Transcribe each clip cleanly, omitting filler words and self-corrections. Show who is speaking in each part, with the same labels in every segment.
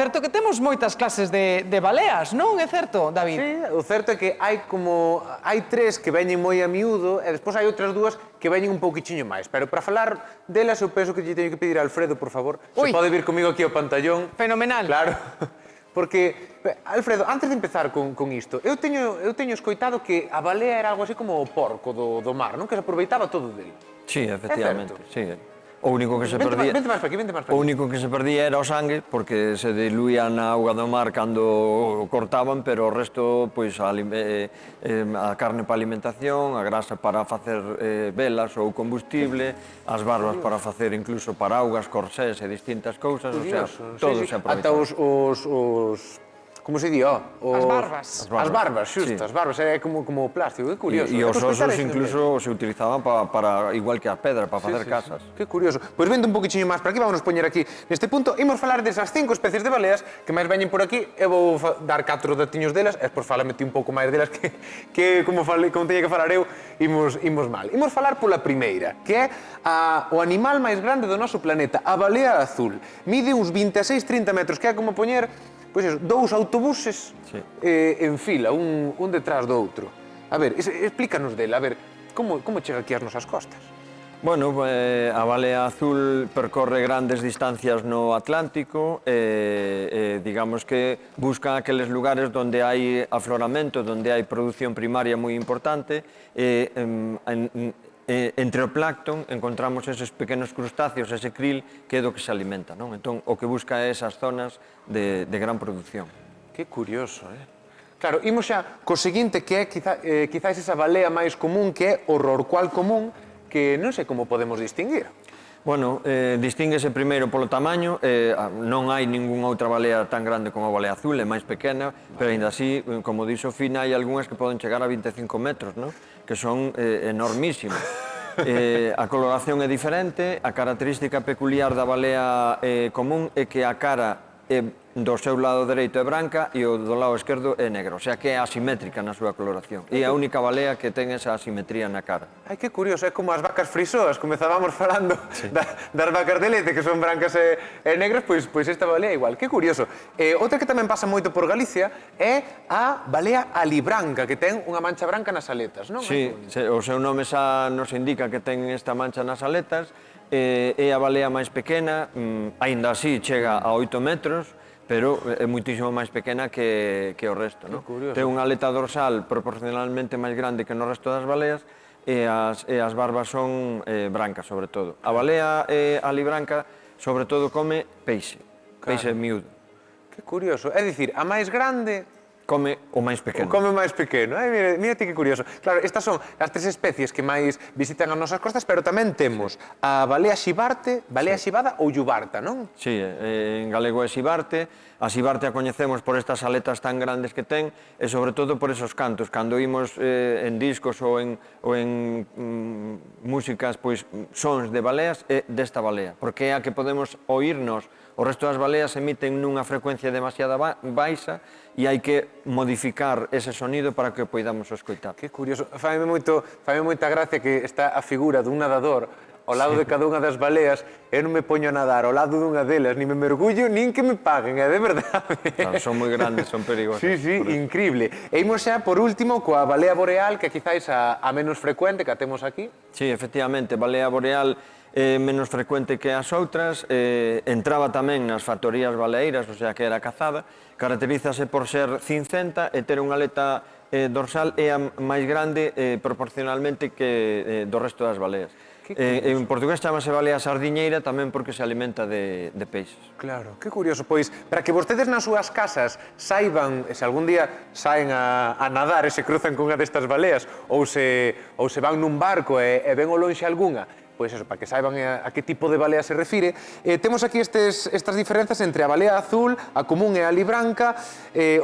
Speaker 1: certo é que temos moitas clases de baleas, non? É certo, David?
Speaker 2: Sí, o certo é que hai tres que veñen moi a miúdo e despois hai outras dúas que veñen un pouquichiño máis. Pero para falar delas eu penso que lle teño que pedir a Alfredo, por favor, se pode vir comigo aquí ao pantallón.
Speaker 1: Fenomenal.
Speaker 2: Claro. Porque, Alfredo, antes de empezar con isto, eu teño escoitado que a balea era algo así como o porco do mar, non? Que se aproveitaba todo dele.
Speaker 3: Sí, efectivamente, sí. O único que se perdía...
Speaker 2: Vente máis para aquí, vente máis para aquí.
Speaker 3: O único que se perdía era o sangue, porque se diluía na auga do mar cando o cortaban, pero o resto, pois, a carne para alimentación, a grasa para facer velas ou combustible, as barbas para facer incluso paraugas, corsés e distintas cousas, o sea, todo se aproveitaba.
Speaker 2: Ata como se di,
Speaker 1: as barbas.
Speaker 2: As barbas, xusto, as barbas, é como plástico, que curioso.
Speaker 3: E os osos incluso se utilizaban para, igual que a pedra, para facer casas.
Speaker 2: Que curioso. Pois vendo un poquinho máis para aquí, vamos poñer aquí neste punto, imos falar desas 5 especies de baleas que máis veñen por aquí, eu vou dar 4 datiños delas, e despois falamete un pouco máis delas que como teña que falar eu, imos mal. Imos falar pola primeira, que é o animal máis grande do noso planeta, a balea azul. Mide uns 26-30 metros, que é como poñer pois eso, 2 autobuses en fila, un detrás do outro. A ver, explícanos dela, a ver, como chega aquí ás nosas costas?
Speaker 3: Bueno, a balea azul percorre grandes distancias no Atlántico, digamos que busca aqueles lugares donde hai afloramento, donde hai produción primaria moi importante, entre o plancton encontramos eses pequenos crustáceos, ese krill, que é do que se alimenta, non? Entón, o que busca é esas zonas de gran produción.
Speaker 2: Que curioso, Claro, imos xa co seguinte, que é quizás esa balea máis común, que é o rorcual común, que non sei como podemos distinguir.
Speaker 3: Bueno, distínguese primeiro polo tamaño, non hai ningunha outra balea tan grande como a balea azul, é máis pequena, pero ainda así, como dixo Fina, hai algunhas que poden chegar a 25 metros, non? Que son enormísimas. A coloración é diferente, a característica peculiar da balea común é que a cara do seu lado dereito é branca e o do lado esquerdo é negro, o sea que é asimétrica na súa coloración. E é a única balea que ten esa asimetría na cara.
Speaker 2: Ai, que curioso, é como as vacas frisoas, comezábamos falando das vacas de leite que son brancas e negras, pois esta balea é igual. Que curioso. Outra que tamén pasa moito por Galicia é a balea alibranca, que ten unha mancha branca nas aletas, non?
Speaker 3: Sí, o seu nome xa nos indica que ten esta mancha nas aletas, é a balea máis pequena, aínda así chega a 8 metros, pero é muitísimo máis pequena que o resto. Ten unha aleta dorsal proporcionalmente máis grande que no resto das baleas e as barbas son brancas, sobre todo. A balea alibranca, sobre todo, come peixe, peixe miúdo.
Speaker 2: Que curioso. É dicir, a máis grande
Speaker 3: come o máis pequeno.
Speaker 2: Come o máis pequeno. Mira ti que curioso. Claro, estas son as 3 especies que máis visitan as nosas costas, pero tamén temos a balea xibarte, balea xibada ou yubarta, non?
Speaker 3: Sí, en galego é xibarte. A xibarte a coñecemos por estas aletas tan grandes que ten e sobre todo por esos cantos. Cando oímos en discos ou en músicas, pois sons de baleas, é desta balea, porque é a que podemos oírnos. O resto das baleas emiten nunha frecuencia demasiada baixa e hai que modificar ese sonido para que o poidamos escoitar.
Speaker 2: Que curioso. Faime moita gracia que está a figura dun nadador ao lado de cada unha das baleas. Eu non me poño a nadar ao lado dunha delas, nin me mergullo, nin que me paguen, é de verdade.
Speaker 3: Claro, son moi grandes, son perigosas.
Speaker 2: Sí, increíble. E imos xa, por último, coa balea boreal, que quizáis a menos frecuente, que a temos aquí.
Speaker 3: Sí, efectivamente, balea boreal é menos frecuente que as outras, entraba tamén nas factorías baleeiras, o sea que era cazada, caracterízase por ser cincenta e ter unha aleta dorsal é a máis grande proporcionalmente que do resto das baleas. En portugués chamase balea sardiñeira tamén porque se alimenta de peixes.
Speaker 2: Claro, que curioso. Pois, para que vostedes nas súas casas saiban, se algún día saen a nadar e se cruzan con unha destas baleas ou se van nun barco e ven ao lonxe algunha, pois eso, para que saiban a que tipo de balea se refire. Temos aquí estas diferenzas entre a balea azul, a común e a alibranca,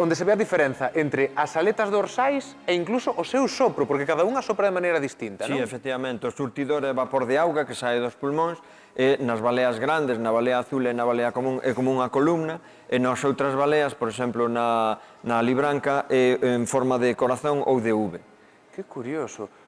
Speaker 2: onde se ve a diferenza entre as aletas dorsais e incluso o seu sopro, porque cada unha sopra de maneira distinta, non?
Speaker 3: Sí, efectivamente, o surtidor é vapor de auga que sae dos pulmóns, e nas baleas grandes, na balea azul e na balea común, é como unha columna, e nas outras baleas, por exemplo, na alibranca, é en forma de corazón ou de V.
Speaker 2: Que curioso.